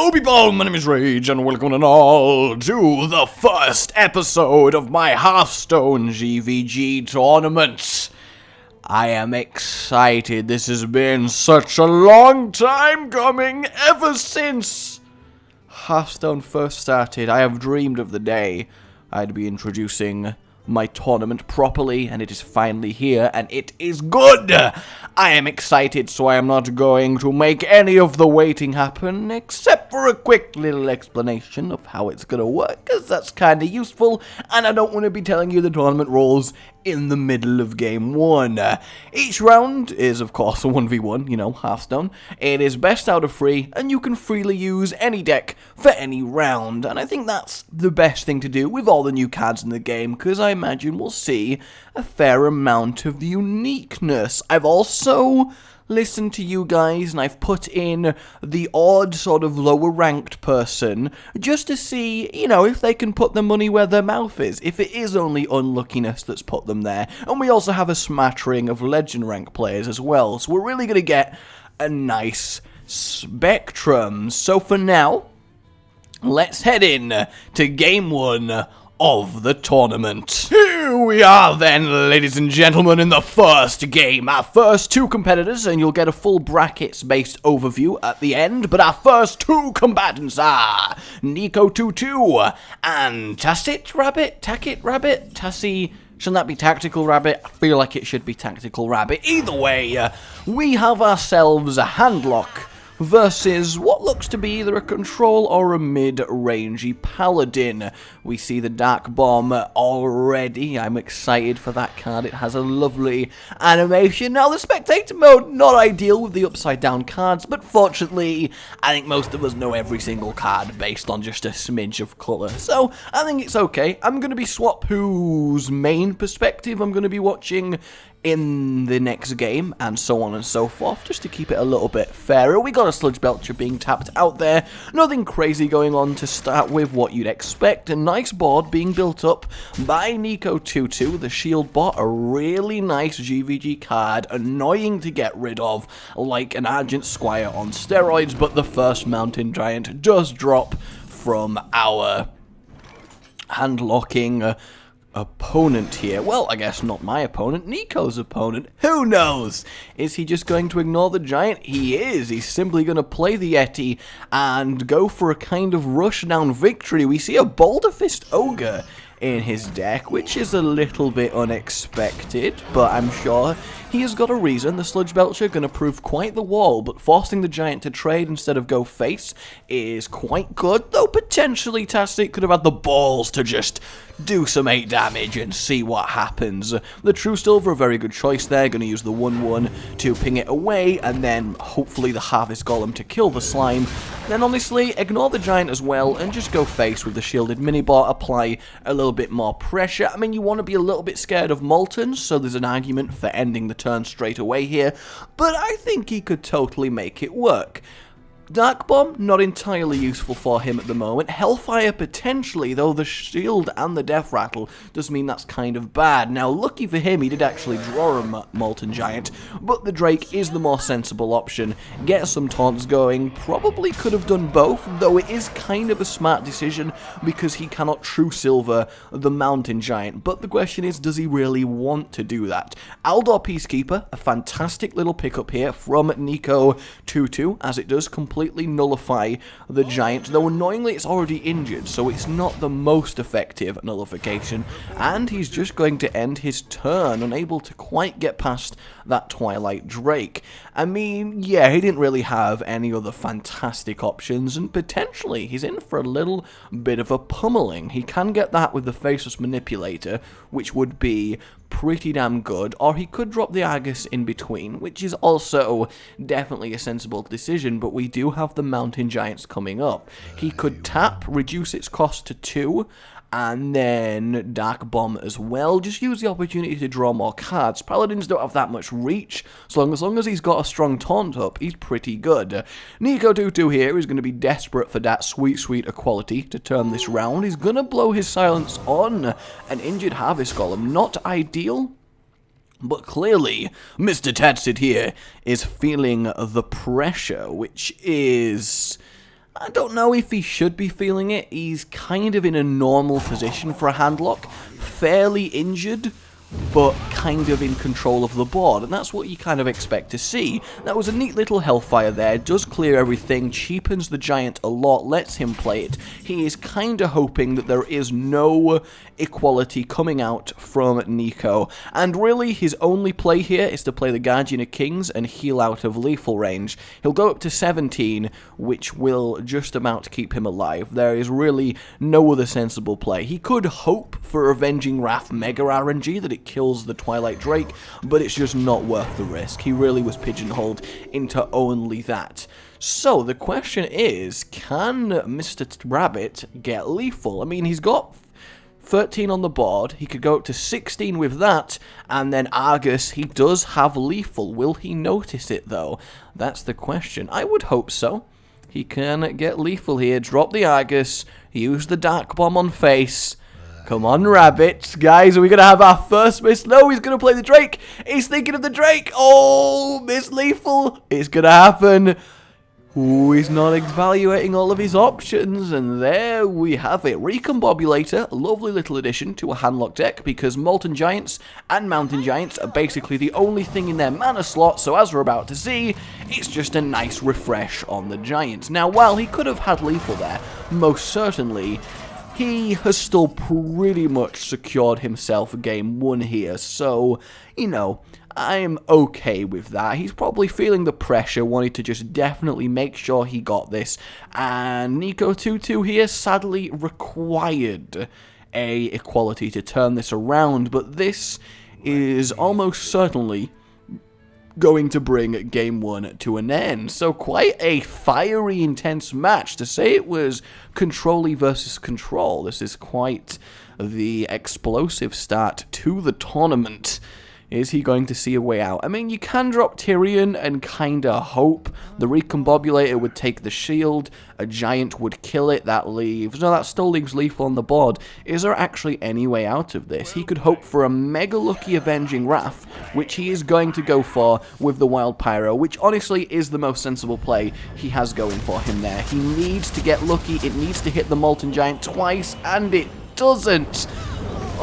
Hello people, my name is Rage and welcome and all to the first episode of my Hearthstone GvG tournament. I am excited. This has been such a long time coming. Ever since Hearthstone first started, I have dreamed of the day I'd be introducing my tournament properly, and it is finally here, and it is good! I am excited, so I am not going to make any of the waiting happen, except for a quick little explanation of how it's gonna work, because that's kinda useful, and I don't want to be telling you the tournament rules in the middle of game 1. Each round is, of course, a 1v1, you know, Hearthstone. It is best out of 3, and you can freely use any deck for any round, and I think that's the best thing to do with all the new cards in the game, because I imagine we'll see a fair amount of uniqueness. I've also listened to you guys, and I've put in the odd sort of lower ranked person just to see, you know, if they can put their money where their mouth is, if it is only unluckiness that's put them there. And we also have a smattering of legend rank players as well, so we're really going to get a nice spectrum. So for now, let's head in to game 1 of the tournament. Here we are then, ladies and gentlemen, in the first game. Our first 2 competitors, and you'll get a full brackets-based overview at the end, but our first 2 combatants are Nico22 and Tassit Rabbit? Tassie... Shouldn't that be Tactical Rabbit? I feel like it should be Tactical Rabbit. Either way, we have ourselves a Handlock versus what looks to be either a control or a mid-rangey Paladin. We see the Dark Bomb already. I'm excited for that card. It has a lovely animation. Now, the Spectator mode, not ideal with the upside-down cards, but fortunately, I think most of us know every single card based on just a smidge of colour. So, I think it's okay. I'm going to be Swap Who's main perspective. I'm going to be watching in the next game, and so on and so forth, just to keep it a little bit fairer. We got a Sludge Belcher being tapped out there, nothing crazy going on to start with, what you'd expect. A nice board being built up by Nico22, the shield bot, a really nice GvG card, annoying to get rid of, like an Argent Squire on steroids, but the first Mountain Giant does drop from our hand-locking opponent here. Well, I guess not my opponent, Nico's opponent. Who knows? Is he just going to ignore the giant? He is. He's simply going to play the Yeti and go for a kind of rush down victory. We see a Boulder Fist Ogre in his deck, which is a little bit unexpected, but I'm sure he has got a reason. The Sludge Belcher going to prove quite the wall, but forcing the giant to trade instead of go face is quite good, though potentially Tastic could have had the balls to just do some 8 damage and see what happens. The True Silver, a very good choice there, going to use the 1/1 to ping it away, and then hopefully the Harvest Golem to kill the slime. Then honestly, ignore the giant as well, and just go face with the shielded minibot, apply a little bit more pressure. I mean, you want to be a little bit scared of Molten, so there's an argument for ending the turn straight away here, but I think he could totally make it work. Dark Bomb, not entirely useful for him at the moment. Hellfire potentially, though the shield and the Death Rattle does mean that's kind of bad. Now, lucky for him, he did actually draw a Molten Giant, but the Drake is the more sensible option. Get some taunts going, probably could have done both, though it is kind of a smart decision because he cannot True Silver the Mountain Giant. But the question is, does he really want to do that? Aldor Peacekeeper, a fantastic little pickup here from Nico22, as it does completely nullify the giant, though annoyingly it's already injured, so it's not the most effective nullification, and he's just going to end his turn, unable to quite get past that Twilight Drake. I mean, yeah, he didn't really have any other fantastic options, and potentially he's in for a little bit of a pummeling. He can get that with the Faceless Manipulator, which would be pretty damn good, or he could drop the Argus in between, which is also definitely a sensible decision, but we do have the Mountain Giants coming up. He could tap, reduce its cost to 2, and then Dark Bomb as well. Just use the opportunity to draw more cards. Paladins don't have that much reach, so as long as he's got a strong taunt up, he's pretty good. Nico22 here is going to be desperate for that sweet equality to turn this round. He's going to blow his silence on an injured Harvest Golem. Not ideal, but clearly Mr. Tatsid here is feeling the pressure, which is I don't know if he should be feeling it. He's kind of in a normal position for a handlock, fairly injured, but kind of in control of the board, and that's what you kind of expect to see. That was a neat little Hellfire there, does clear everything, cheapens the Giant a lot, lets him play it. He is kind of hoping that there is no equality coming out from Nico, and really his only play here is to play the Guardian of Kings and heal out of lethal range. He'll go up to 17, which will just about keep him alive. There is really no other sensible play. He could hope for Avenging Wrath Mega RNG, that it kills the Twilight Drake, but it's just not worth the risk. He really was pigeonholed into only that. So the question is, can Mr. Rabbit get lethal? I mean, he's got 13 on the board, he could go up to 16 with that, and then Argus, he does have lethal. Will he notice it though? That's the question. I would hope so. He can get lethal here, drop the Argus, use the Dark Bomb on face. Come on, Rabbit. Guys, are we going to have our first miss? No, he's going to play the Drake. He's thinking of the Drake. Oh, miss lethal. It's going to happen. Ooh, he's not evaluating all of his options, and there we have it. Recombobulator, a lovely little addition to a Handlock deck, because Molten Giants and Mountain Giants are basically the only thing in their mana slot, so as we're about to see, it's just a nice refresh on the Giants. Now, while he could have had lethal there, most certainly, he has still pretty much secured himself game 1 here, so, you know, I'm okay with that. He's probably feeling the pressure, wanting to just definitely make sure he got this, and Nico 2-2 here sadly required a equality to turn this around, but this is almost certainly going to bring game 1 to an end. So quite a fiery, intense match. To say it was Control-y versus Control, this is quite the explosive start to the tournament. Is he going to see a way out? I mean, you can drop Tyrion and kinda hope. The Recombobulator would take the shield, a Giant would kill it, that still leaves lethal on the board. Is there actually any way out of this? He could hope for a mega lucky Avenging Wrath, which he is going to go for with the Wild Pyro, which honestly is the most sensible play he has going for him there. He needs to get lucky, it needs to hit the Molten Giant twice, and it doesn't.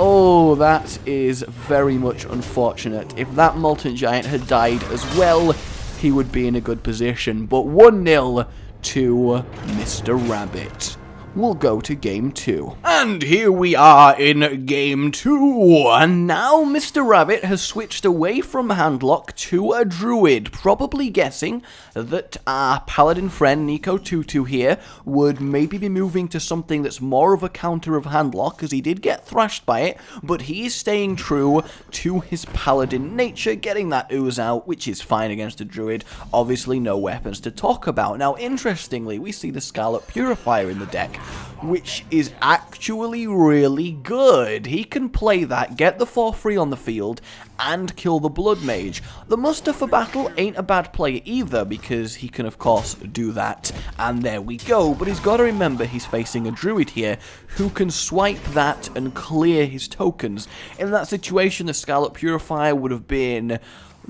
Oh, that is very much unfortunate. If that Molten Giant had died as well, he would be in a good position. But 1-0 to Mr. Rabbit. We'll go to game 2. And here we are in game 2. And now Mr. Rabbit has switched away from Handlock to a Druid, probably guessing that our Paladin friend Nico 2-2 here would maybe be moving to something that's more of a counter of Handlock, because he did get thrashed by it, but he is staying true to his Paladin nature, getting that ooze out, which is fine against a Druid. Obviously no weapons to talk about. Now interestingly, we see the Scarlet Purifier in the deck, which is actually really good. He can play that, get the 4-3 on the field, and kill the Blood Mage. The Muster for Battle ain't a bad play either, because he can of course do that, and there we go. But he's got to remember he's facing a Druid here, who can swipe that and clear his tokens. In that situation, the Scarlet Purifier would have been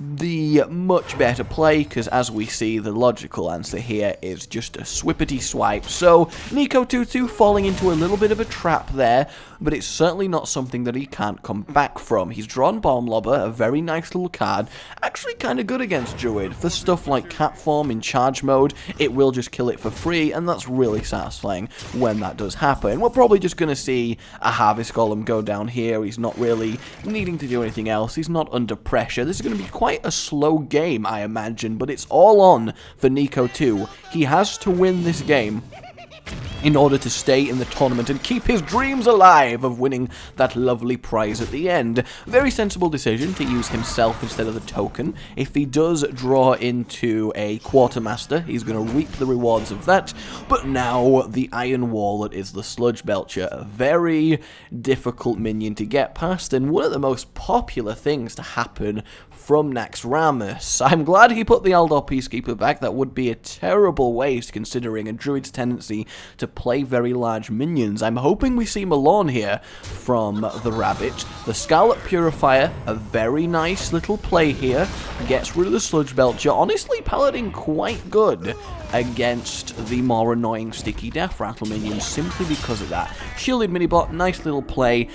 the much better play, because as we see, the logical answer here is just a swippity swipe. So Nico 2-2 falling into a little bit of a trap there, but it's certainly not something that he can't come back from. He's drawn Bomb Lobber, a very nice little card, actually kind of good against Druid. For stuff like Cat Form in charge mode, it will just kill it for free, and that's really satisfying when that does happen. We're probably just going to see a Harvest Golem go down here. He's not really needing to do anything else. He's not under pressure. This is going to be quite a slow game, I imagine, but it's all on for Nico 2. He has to win this game in order to stay in the tournament and keep his dreams alive of winning that lovely prize at the end. Very sensible decision to use himself instead of the token. If he does draw into a Quartermaster, he's going to reap the rewards of that. But now the Iron Wallet is the Sludge Belcher, a very difficult minion to get past, and one of the most popular things to happen from Naxxramas. I'm glad he put the Eldar Peacekeeper back. That would be a terrible waste considering a Druid's tendency to play very large minions. I'm hoping we see Malorn here from the Rabbit. The Scarlet Purifier, a very nice little play here. Gets rid of the Sludge Belcher. Honestly, Paladin quite good against the more annoying Sticky Death Rattle minions simply because of that. Shielded Minibot, nice little play.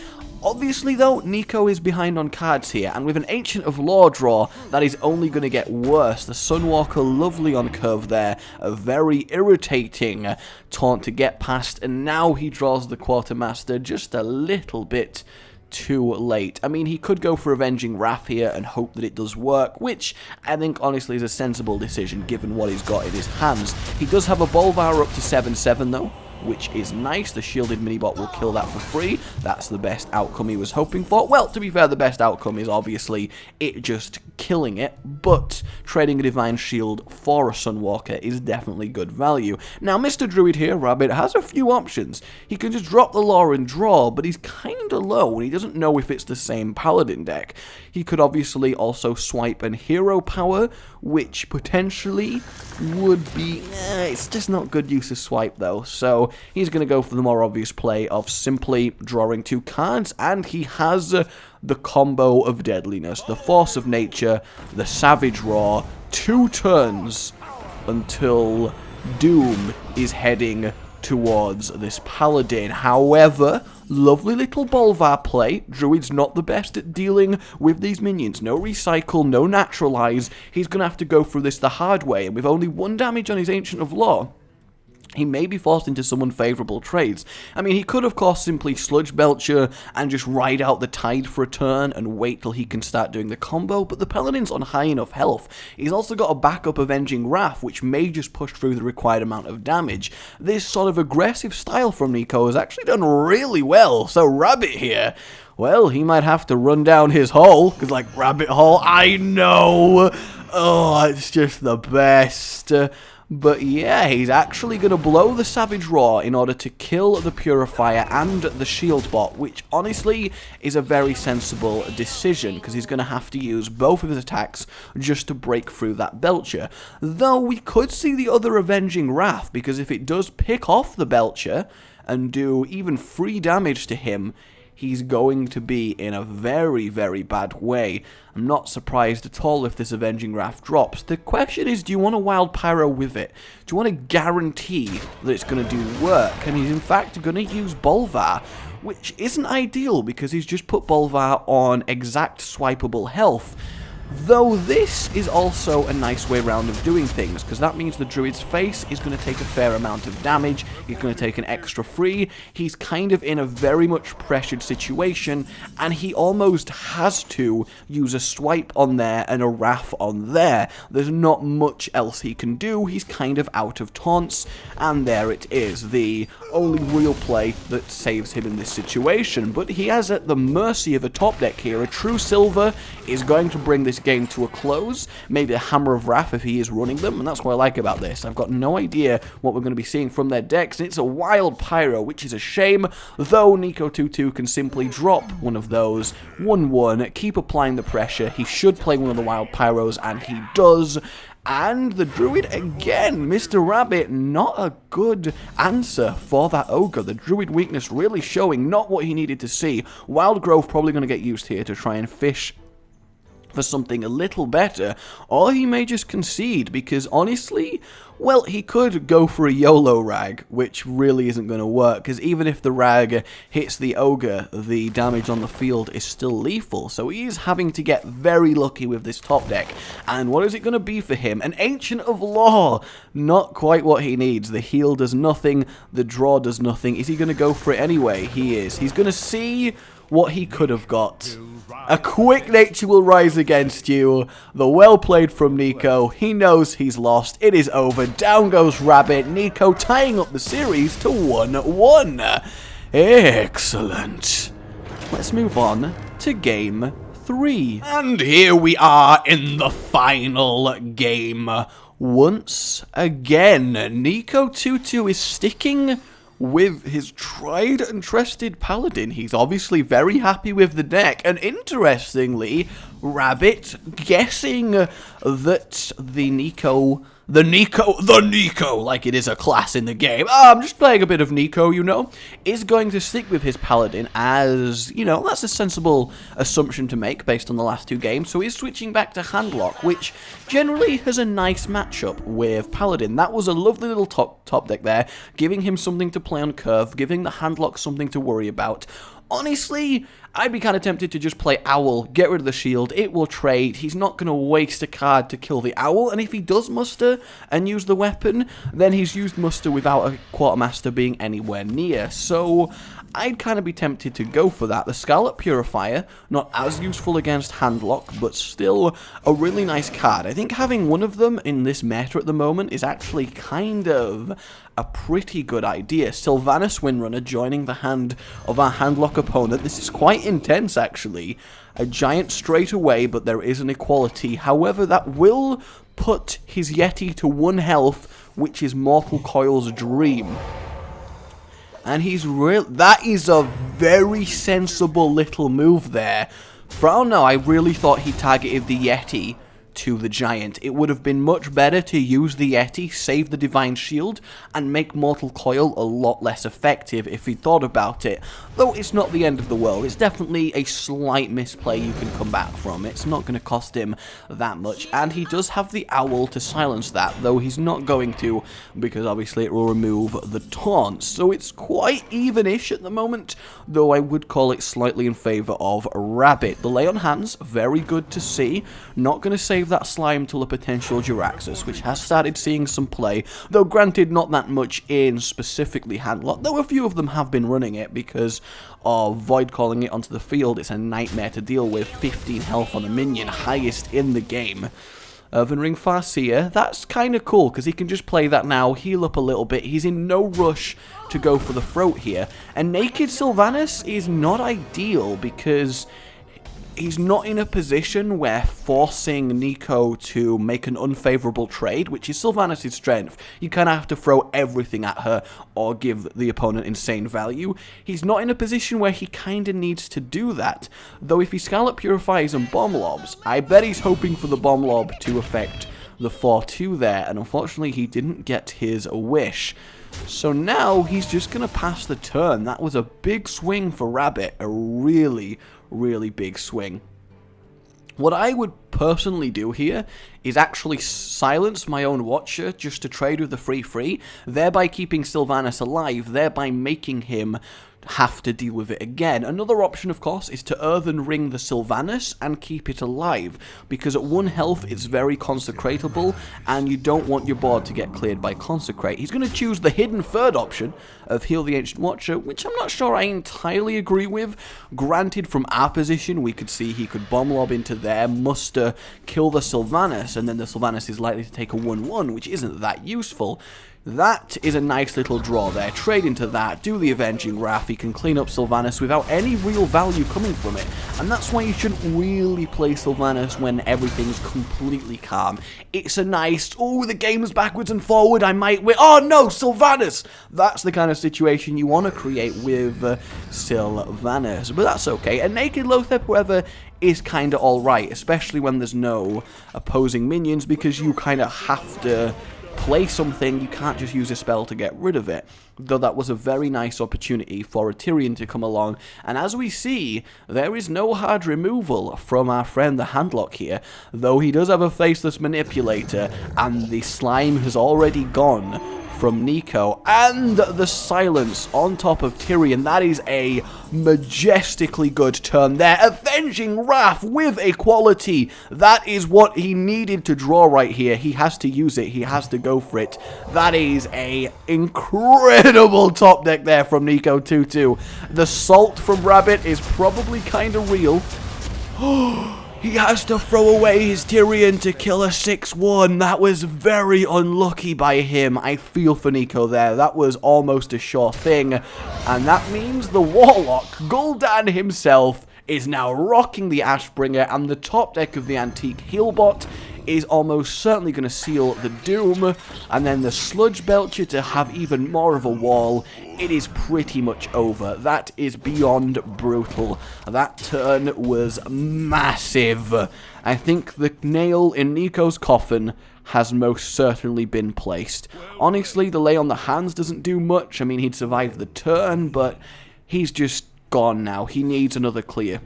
Obviously, though, Nico is behind on cards here, and with an Ancient of Law draw, that is only going to get worse. The Sunwalker, lovely on curve there, a very irritating taunt to get past, and now he draws the Quartermaster just a little bit too late. I mean, he could go for Avenging Wrath here and hope that it does work, which I think honestly is a sensible decision given what he's got in his hands. He does have a Bolvar up to 7/7 though, which is nice. The shielded minibot will kill that for free. That's the best outcome he was hoping for. Well, to be fair, the best outcome is obviously it just killing it, but trading a Divine Shield for a Sunwalker is definitely good value. Now, Mr. Druid here, Rabbit, has a few options. He can just drop the Law and draw, but he's kinda low, and he doesn't know if it's the same Paladin deck. He could obviously also swipe and Hero Power, which potentially would be... it's just not good use of swipe, though, so he's going to go for the more obvious play of simply drawing 2 cards, and he has the combo of deadliness, the Force of Nature, the Savage Roar, 2 turns until Doom is heading towards this Paladin. However, lovely little Bolvar play. Druid's not the best at dealing with these minions. No recycle, no naturalize. He's going to have to go through this the hard way, and with only 1 damage on his Ancient of Law, he may be forced into some unfavorable trades. I mean, he could, of course, simply Sludge Belcher and just ride out the tide for a turn and wait till he can start doing the combo, but the Paladin's on high enough health. He's also got a backup Avenging Wrath, which may just push through the required amount of damage. This sort of aggressive style from Nico has actually done really well, so Rabbit here, well, he might have to run down his hole, because, like, Rabbit Hole, I know! Oh, it's just the best. But yeah, he's actually going to blow the Savage Roar in order to kill the Purifier and the Shield Bot, which honestly is a very sensible decision, because he's going to have to use both of his attacks just to break through that Belcher. Though we could see the other Avenging Wrath, because if it does pick off the Belcher and do even 3 damage to him, he's going to be in a very, very bad way. I'm not surprised at all if this Avenging Wrath drops. The question is, do you want a Wild Pyro with it? Do you want to guarantee that it's going to do work? And he's in fact going to use Bolvar, which isn't ideal because he's just put Bolvar on exact swipeable health. Though this is also a nice way round of doing things, because that means the Druid's face is going to take a fair amount of damage, he's going to take an extra free, he's kind of in a very much pressured situation, and he almost has to use a swipe on there and a wrath on there. There's not much else he can do, he's kind of out of taunts, and there it is, the only real play that saves him in this situation. But he has at the mercy of a top deck here. A true Silver is going to bring this game to a close, maybe a Hammer of Wrath if he is running them, and that's what I like about this. I've got no idea what we're going to be seeing from their decks, and it's a Wild Pyro, which is a shame, though Nico 2-2 can simply drop one of those, 1-1, keep applying the pressure. He should play one of the Wild Pyros, and he does. And the Druid, again, Mr. Rabbit, not a good answer for that Ogre. The Druid weakness really showing not what he needed to see. Wild Growth probably going to get used here to try and fish for something a little better, or he may just concede, because honestly, well, he could go for a YOLO Rag, which really isn't going to work, because even if the Rag hits the Ogre, the damage on the field is still lethal, so he is having to get very lucky with this top deck. And what is it going to be for him? An Ancient of Law! Not quite what he needs. The heal does nothing, the draw does nothing. Is he going to go for it anyway? He is. He's going to see what he could have got. A quick nature will rise against you. The well played from Nico. He knows he's lost. It is over. Down goes Rabbit. Nico tying up the series to 1-1. Excellent. Let's move on to game 3. And here we are in the final game. Once again, Nico 2-2 is sticking with his tried and trusted Paladin. He's obviously very happy with the deck, and interestingly, Rabbit guessing that the Nico, like it is a class in the game, I'm just playing a bit of Nico, you know, is going to stick with his Paladin, as, you know, that's a sensible assumption to make based on the last two games. So he's switching back to Handlock, which generally has a nice matchup with Paladin. That was a lovely little top deck there, giving him something to play on curve, giving the Handlock something to worry about. Honestly, I'd be kind of tempted to just play Owl, get rid of the shield, it will trade, he's not going to waste a card to kill the Owl, and if he does muster and use the weapon, then he's used muster without a Quartermaster being anywhere near, so I'd kind of be tempted to go for that. The Scarlet Purifier, not as useful against Handlock, but still a really nice card. I think having one of them in this meta at the moment is actually kind of a pretty good idea. Sylvanas Windrunner joining the hand of our Handlock opponent. This is quite intense, actually. A giant straight away, but there is an equality. However, that will put his Yeti to 1 health, which is Mortal Coil's dream. And that is a very sensible little move there. For all now, I really thought he targeted the Yeti to the Giant. It would have been much better to use the Yeti, save the Divine Shield, and make Mortal Coil a lot less effective if he thought about it. Though it's not the end of the world. It's definitely a slight misplay you can come back from. It's not going to cost him that much. And he does have the Owl to silence that, though he's not going to, because obviously it will remove the taunts. So it's quite even-ish at the moment, though I would call it slightly in favor of Rabbit. The Lay on Hands, very good to see. Not going to save that slime till a potential Jiraxxus, which has started seeing some play, though granted not that much in specifically Handlock, though a few of them have been running it because of Void calling it onto the field. It's a nightmare to deal with. 15 health on a minion, highest in the game. Ring Farseer, that's kind of cool because he can just play that now, heal up a little bit. He's in no rush to go for the throat here, and Naked Sylvanas is not ideal because he's not in a position where forcing Nico to make an unfavorable trade, which is Sylvanas' strength. You kind of have to throw everything at her or give the opponent insane value. He's not in a position where he kind of needs to do that. Though if he Scarlet Purifies and Bomb Lobs, I bet he's hoping for the Bomb Lob to affect the 4-2 there, and unfortunately he didn't get his wish. So now he's just going to pass the turn. That was a big swing for Rabbit, a really big swing. What I would personally do here is actually silence my own Watcher just to trade with the free, thereby keeping Sylvanas alive, thereby making him have to deal with it again. Another option, of course, is to Earthen Ring the Sylvanas and keep it alive, because at 1 health it's very consecratable, and you don't want your board to get cleared by Consecrate. He's going to choose the hidden third option of Heal the Ancient Watcher, which I'm not sure I entirely agree with. Granted, from our position, we could see he could Bomb Lob into there, muster, kill the Sylvanas, and then the Sylvanas is likely to take a 1-1, which isn't that useful. That is a nice little draw there. Trade into that, do the Avenging Wrath, he can clean up Sylvanas without any real value coming from it. And that's why you shouldn't really play Sylvanas when everything's completely calm. It's a nice, oh, the game's backwards and forward, I might win. Oh no, Sylvanas! That's the kind of situation you want to create with Sylvanas. But that's okay. A Naked Lothep, however, is kind of alright, especially when there's no opposing minions, because you kind of have to play something, you can't just use a spell to get rid of it. Though that was a very nice opportunity for a Tyrion to come along, and as we see, there is no hard removal from our friend the Handlock here, though he does have a Faceless Manipulator, and the slime has already gone from Nico, and the silence on top of Tyrion. That is a majestically good turn there. Avenging Wrath with equality. That is what he needed to draw right here. He has to use it. He has to go for it. That is a incredible top deck there from Nico 2-2. The salt from Rabbit is probably kind of real. He has to throw away his Tyrion to kill a 6-1. That was very unlucky by him. I feel for Nico there. That was almost a sure thing. And that means the Warlock, Gul'dan himself, is now rocking the Ashbringer, and the top deck of the Antique Healbot is almost certainly going to seal the doom, and then the Sludge Belcher to have even more of a wall. It is pretty much over. That is beyond brutal. That turn was massive. I think the nail in Nico's coffin has most certainly been placed. Honestly, the lay on the hands doesn't do much. I mean, he'd survived the turn, but he's just gone now. He needs another clear.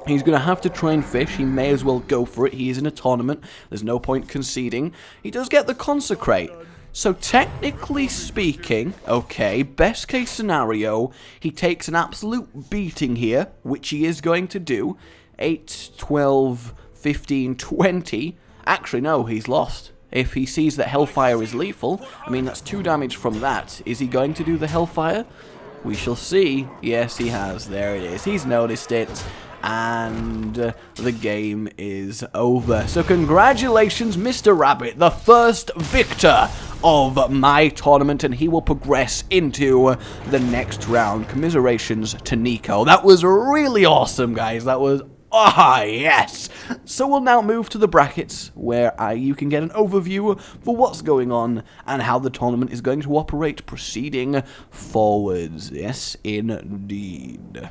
He's going to have to try and fish. He may as well go for it. He is in a tournament. There's no point conceding. He does get the Consecrate. So technically speaking, okay, best case scenario, he takes an absolute beating here, which he is going to do. 8, 12, 15, 20. Actually, no, he's lost. If he sees that Hellfire is lethal, I mean, that's 2 damage from that. Is he going to do the Hellfire? We shall see. Yes, he has. There it is. He's noticed it. And the game is over. So congratulations, Mr. Rabbit, the first victor of my tournament, and he will progress into the next round. Commiserations to Nico. That was really awesome, guys. That was... ah, yes! So we'll now move to the brackets, where you can get an overview for what's going on and how the tournament is going to operate proceeding forwards. Yes, indeed.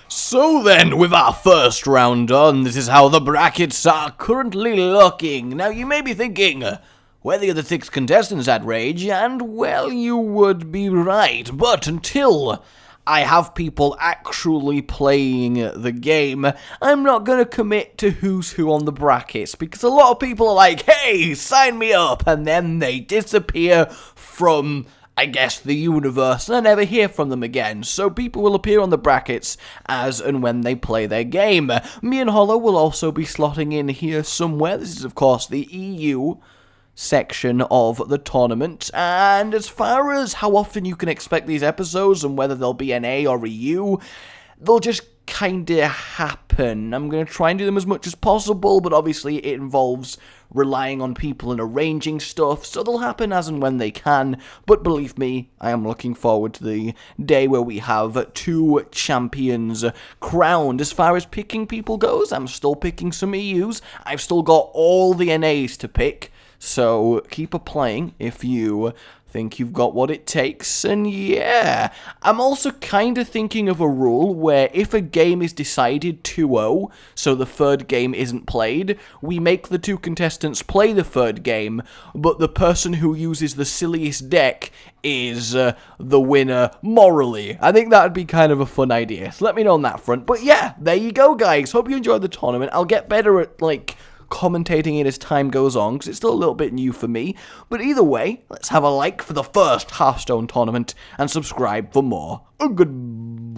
So then, with our first round done, this is how the brackets are currently looking. Now, you may be thinking, where are the other 6 contestants at, Rage? And, well, you would be right, but until I have people actually playing the game, I'm not going to commit to who's who on the brackets, because a lot of people are like, hey, sign me up, and then they disappear from, I guess, the universe, and I never hear from them again. So people will appear on the brackets as and when they play their game. Me and Hollow will also be slotting in here somewhere. This is, of course, the EU section of the tournament, and as far as how often you can expect these episodes and whether they'll be an A or a U, they'll just kinda happen. I'm going to try and do them as much as possible, but obviously it involves relying on people and arranging stuff, so they'll happen as and when they can. But believe me, I am looking forward to the day where we have 2 champions crowned. As far as picking people goes, I'm still picking some EUs. I've still got all the NAs to pick, so keep applying if you think you've got what it takes. And yeah, I'm also kind of thinking of a rule where if a game is decided 2-0, so the 3rd game isn't played, we make the 2 contestants play the 3rd game, but the person who uses the silliest deck is the winner morally. I think that would be kind of a fun idea, so let me know on that front. But yeah, there you go, guys. Hope you enjoyed the tournament. I'll get better at, commentating it as time goes on, because it's still a little bit new for me. But either way, let's have a like for the first Hearthstone tournament, and subscribe for more. Goodbye.